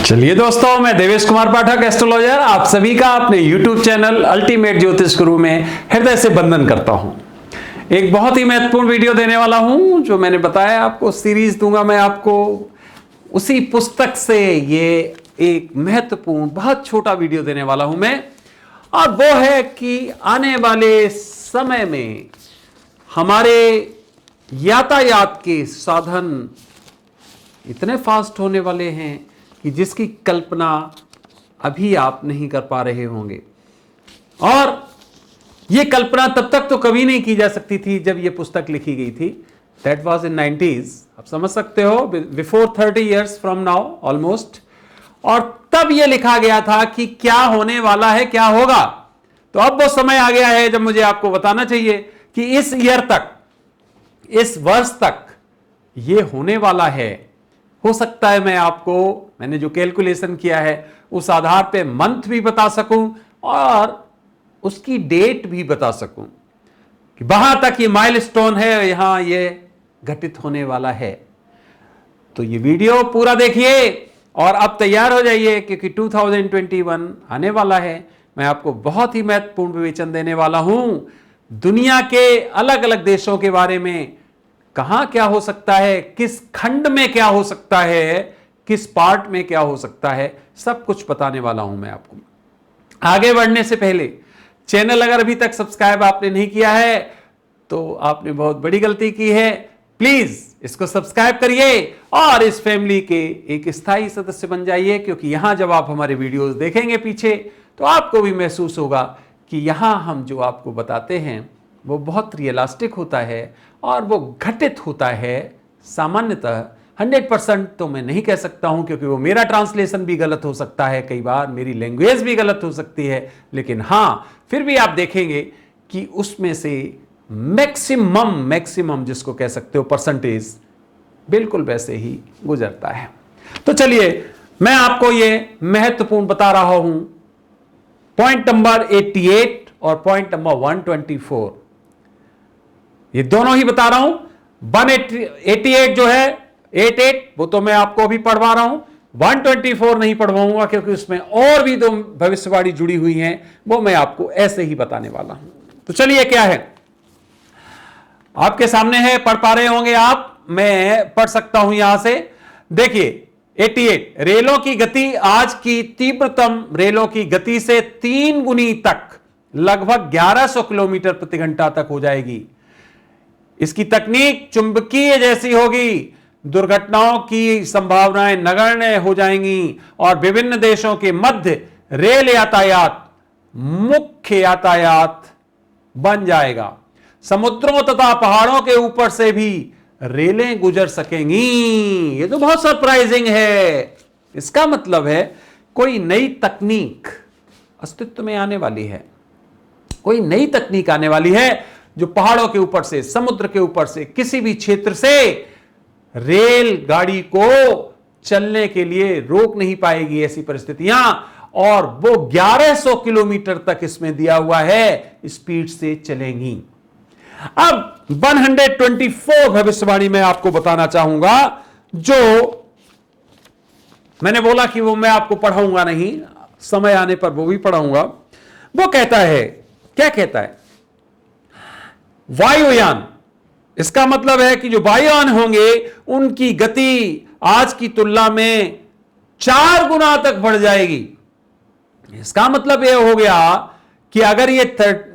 चलिए दोस्तों, मैं देवेश कुमार पाठक एस्ट्रोलॉजर आप सभी का अपने YouTube चैनल अल्टीमेट ज्योतिष गुरु में हृदय से वंदन करता हूं। एक बहुत ही महत्वपूर्ण वीडियो देने वाला हूं, जो मैंने बताया आपको सीरीज दूंगा मैं आपको उसी पुस्तक से। ये एक महत्वपूर्ण बहुत छोटा वीडियो देने वाला हूं मैं, और वो है कि आने वाले समय में हमारे यातायात के साधन इतने फास्ट होने वाले हैं कि जिसकी कल्पना अभी आप नहीं कर पा रहे होंगे। और यह कल्पना तब तक तो कभी नहीं की जा सकती थी जब यह पुस्तक लिखी गई थी। दैट वाज इन 90s, आप समझ सकते हो, before 30 years from now almost. और तब यह लिखा गया था कि क्या होने वाला है, क्या होगा। तो अब वो समय आ गया है जब मुझे आपको बताना चाहिए कि इस ईयर तक, इस वर्ष तक यह होने वाला है। हो सकता है मैंने जो कैलकुलेशन किया है उस आधार पे मंथ भी बता सकूं और उसकी डेट भी बता सकूं कि वहां तक ये माइलस्टोन है, यहां ये घटित होने वाला है। तो ये वीडियो पूरा देखिए और अब तैयार हो जाइए, क्योंकि 2021 आने वाला है। मैं आपको बहुत ही महत्वपूर्ण विवेचन देने वाला हूं दुनिया के अलग अलग देशों के बारे में। कहां क्या हो सकता है, किस खंड में क्या हो सकता है, किस पार्ट में क्या हो सकता है, सब कुछ बताने वाला हूं मैं आपको। आगे बढ़ने से पहले चैनल अगर अभी तक सब्सक्राइब आपने नहीं किया है तो आपने बहुत बड़ी गलती की है। प्लीज इसको सब्सक्राइब करिए और इस फैमिली के एक स्थायी सदस्य बन जाइए, क्योंकि यहां जब आप हमारे वीडियोस देखेंगे पीछे तो आपको भी महसूस होगा कि यहां हम जो आपको बताते हैं वो बहुत रियलिस्टिक होता है और वो घटित होता है। सामान्यतः 100% तो मैं नहीं कह सकता हूं, क्योंकि वो मेरा ट्रांसलेशन भी गलत हो सकता है, कई बार मेरी लैंग्वेज भी गलत हो सकती है, लेकिन हां फिर भी आप देखेंगे कि उसमें से मैक्सिमम जिसको कह सकते हो परसेंटेज बिल्कुल वैसे ही गुजरता है। तो चलिए मैं आपको ये महत्वपूर्ण बता रहा हूं, पॉइंट नंबर 88 और पॉइंट नंबर 124, ये दोनों ही बता रहा हूं। 188 जो है 88 वो तो मैं आपको अभी पढ़वा रहा हूं, 124 नहीं पढ़वाऊंगा, क्योंकि उसमें और भी दो भविष्यवाणी जुड़ी हुई हैं, वो मैं आपको ऐसे ही बताने वाला हूं। तो चलिए क्या है आपके सामने है, पढ़ पा रहे होंगे आप, मैं पढ़ सकता हूं यहां से। देखिए 88, रेलों की गति आज की तीव्रतम रेलों की गति से 3 गुनी तक, लगभग 1100 किलोमीटर प्रति घंटा तक हो जाएगी। इसकी तकनीक चुंबकीय जैसी होगी, दुर्घटनाओं की संभावनाएं नगण्य हो जाएंगी और विभिन्न देशों के मध्य रेल यातायात मुख्य यातायात बन जाएगा। समुद्रों तथा पहाड़ों के ऊपर से भी रेलें गुजर सकेंगी। ये तो बहुत सरप्राइजिंग है। इसका मतलब है कोई नई तकनीक अस्तित्व में आने वाली है, कोई नई तकनीक आने वाली है जो पहाड़ों के ऊपर से, समुद्र के ऊपर से, किसी भी क्षेत्र से रेल गाड़ी को चलने के लिए रोक नहीं पाएगी ऐसी परिस्थितियां। और वो 1100 किलोमीटर तक इसमें दिया हुआ है स्पीड से चलेंगी। अब 124 भविष्यवाणी मैं आपको बताना चाहूंगा, जो मैंने बोला कि वो मैं आपको पढ़ाऊंगा नहीं, समय आने पर वो भी पढ़ाऊंगा। वो कहता है, क्या कहता है, वायुयान, इसका मतलब है कि जो वायुयान होंगे उनकी गति आज की तुलना में 4 गुना तक बढ़ जाएगी। इसका मतलब यह हो गया कि अगर ये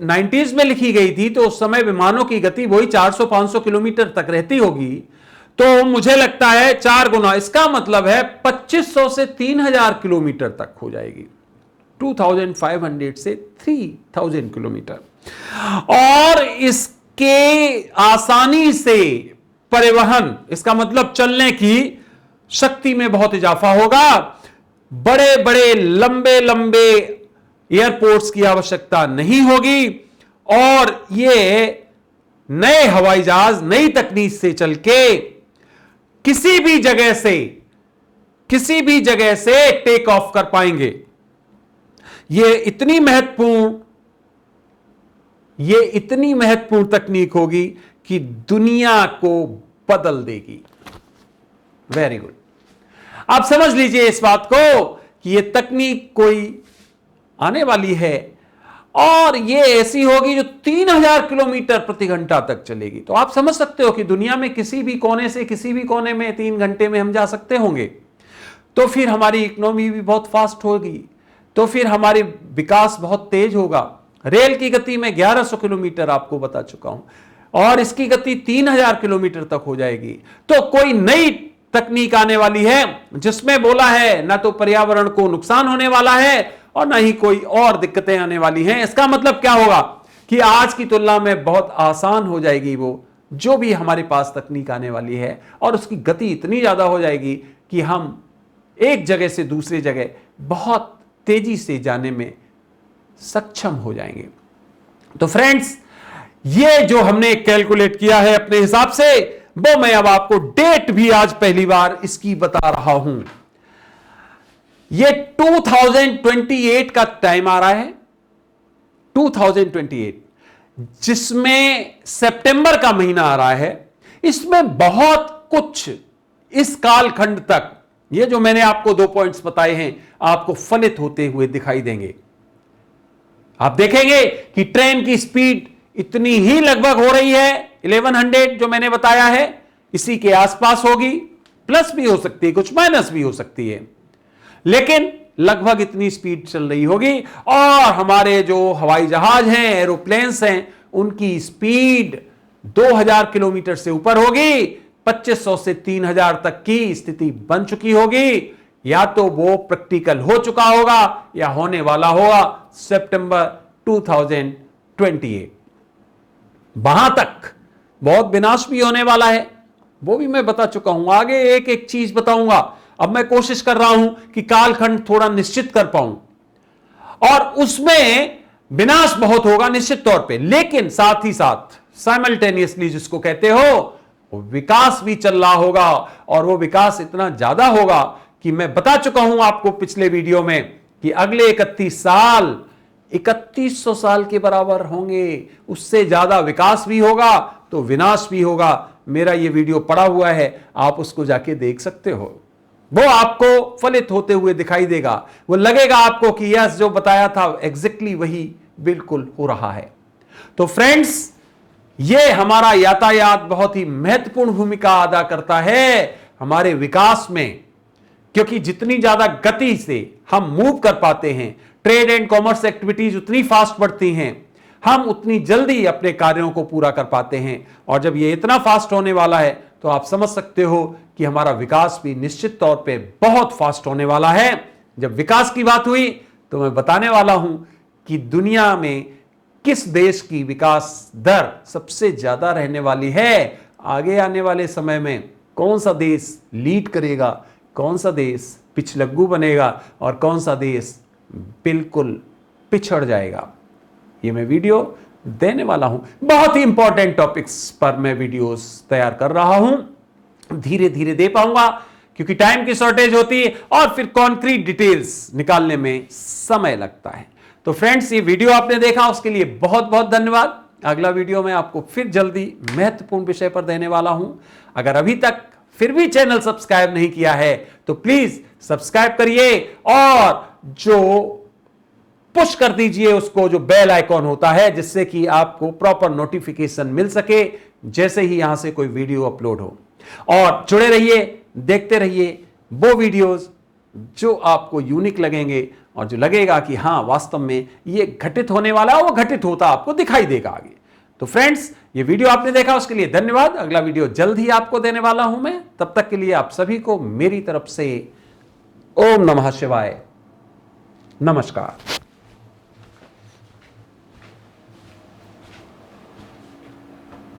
90s में लिखी गई थी तो उस समय विमानों की गति वही 400-500 किलोमीटर तक रहती होगी, तो मुझे लगता है 4 गुना, इसका मतलब है 2500 से 3000 किलोमीटर तक हो जाएगी, 2500 से 3000 किलोमीटर। और इसके आसानी से परिवहन, इसका मतलब चलने की शक्ति में बहुत इजाफा होगा। बड़े बड़े लंबे लंबे एयरपोर्ट्स की आवश्यकता नहीं होगी और ये नए हवाई जहाज नई तकनीक से चल के किसी भी जगह से टेक ऑफ कर पाएंगे। ये इतनी महत्वपूर्ण तकनीक होगी कि दुनिया को बदल देगी। Very good. आप समझ लीजिए इस बात को कि ये तकनीक कोई आने वाली है और ये ऐसी होगी जो 3000 किलोमीटर प्रति घंटा तक चलेगी। तो आप समझ सकते हो कि दुनिया में किसी भी कोने से किसी भी कोने में 3 घंटे में हम जा सकते होंगे। तो फिर हमारी इकोनॉमी भी बहुत फास्ट होगी, तो फिर हमारी विकास बहुत तेज होगा। रेल की गति में 1100 किलोमीटर आपको बता चुका हूं और इसकी गति 3000 किलोमीटर तक हो जाएगी। तो कोई नई तकनीक आने वाली है जिसमें बोला है ना तो पर्यावरण को नुकसान होने वाला है और ना ही कोई और दिक्कतें आने वाली हैं। इसका मतलब क्या होगा कि आज की तुलना में बहुत आसान हो जाएगी वो जो भी हमारे पास तकनीक आने वाली है, और उसकी गति इतनी ज्यादा हो जाएगी कि हम एक जगह से दूसरी जगह बहुत तेजी से जाने में सक्षम हो जाएंगे। तो फ्रेंड्स, ये जो हमने कैलकुलेट किया है अपने हिसाब से, वो मैं अब आपको डेट भी आज पहली बार इसकी बता रहा हूं। ये 2028 का टाइम आ रहा है, 2028, जिसमें सितंबर का महीना आ रहा है। इसमें बहुत कुछ इस कालखंड तक, ये जो मैंने आपको 2 पॉइंट्स बताए हैं, आपको फलित होते हुए दिखाई देंगे। आप देखेंगे कि ट्रेन की स्पीड इतनी ही लगभग हो रही है, 1100 जो मैंने बताया है, इसी के आसपास होगी। प्लस भी हो सकती है, कुछ माइनस भी हो सकती है, लेकिन लगभग इतनी स्पीड चल रही होगी। और हमारे जो हवाई जहाज हैं, एरोप्लेन्स हैं, उनकी स्पीड 2000 किलोमीटर से ऊपर होगी। 2500 से 3000 तक की स्थिति बन चुकी होगी। या तो वो प्रैक्टिकल हो चुका होगा या होने वाला होगा सितंबर 2028। वहां तक बहुत विनाश भी होने वाला है, वो भी मैं बता चुका हूं। आगे एक एक चीज बताऊंगा। अब मैं कोशिश कर रहा हूं कि कालखंड थोड़ा निश्चित कर पाऊं, और उसमें विनाश बहुत होगा निश्चित तौर पे, लेकिन साथ ही साथ साइमल्टेनियसली जिसको कहते हो, वो विकास भी चल रहा होगा। और वो विकास इतना ज्यादा होगा कि मैं बता चुका हूं आपको पिछले वीडियो में कि अगले 31 साल 3100 साल के बराबर होंगे। उससे ज्यादा विकास भी होगा तो विनाश भी होगा। मेरा ये वीडियो पड़ा हुआ है, आप उसको जाके देख सकते हो। वो आपको फलित होते हुए दिखाई देगा। वो लगेगा आपको कि यस, जो बताया था एग्जैक्टली वही बिल्कुल हो रहा है। तो फ्रेंड्स, ये हमारा यातायात बहुत ही महत्वपूर्ण भूमिका अदा करता है हमारे विकास में, क्योंकि जितनी ज्यादा गति से हम मूव कर पाते हैं, ट्रेड एंड कॉमर्स एक्टिविटीज उतनी फास्ट बढ़ती हैं, हम उतनी जल्दी अपने कार्यों को पूरा कर पाते हैं। और जब ये इतना फास्ट होने वाला है तो आप समझ सकते हो कि हमारा विकास भी निश्चित तौर पे बहुत फास्ट होने वाला है। जब विकास की बात हुई तो मैं बताने वाला हूं कि दुनिया में किस देश की विकास दर सबसे ज्यादा रहने वाली है। आगे आने वाले समय में कौन सा देश लीड करेगा, कौन सा देश पिछलग्गू बनेगा और कौन सा देश बिल्कुल पिछड़ जाएगा, ये मैं वीडियो देने वाला हूं। बहुत ही इंपॉर्टेंट टॉपिक्स पर मैं वीडियोस तैयार कर रहा हूं। धीरे धीरे दे पाऊंगा क्योंकि टाइम की शॉर्टेज होती है और फिर कॉन्क्रीट डिटेल्स निकालने में समय लगता है। तो फ्रेंड्स, ये वीडियो आपने देखा उसके लिए बहुत बहुत धन्यवाद। अगला वीडियो में आपको फिर जल्दी महत्वपूर्ण विषय पर देने वाला हूं। अगर अभी तक फिर भी चैनल सब्सक्राइब नहीं किया है तो प्लीज सब्सक्राइब करिए और जो पुश कर दीजिए उसको, जो बेल आइकॉन होता है, जिससे कि आपको प्रॉपर नोटिफिकेशन मिल सके जैसे ही यहां से कोई वीडियो अपलोड हो। और जुड़े रहिए, देखते रहिए वो वीडियोस जो आपको यूनिक लगेंगे और जो लगेगा कि हाँ वास्तव में ये घटित होने वाला है, वो घटित होता आपको दिखाई देगा आगे। तो फ्रेंड्स, ये वीडियो आपने देखा उसके लिए धन्यवाद। अगला वीडियो जल्द ही आपको देने वाला हूं मैं। तब तक के लिए आप सभी को मेरी तरफ से ओम नमः शिवाय, नमस्कार।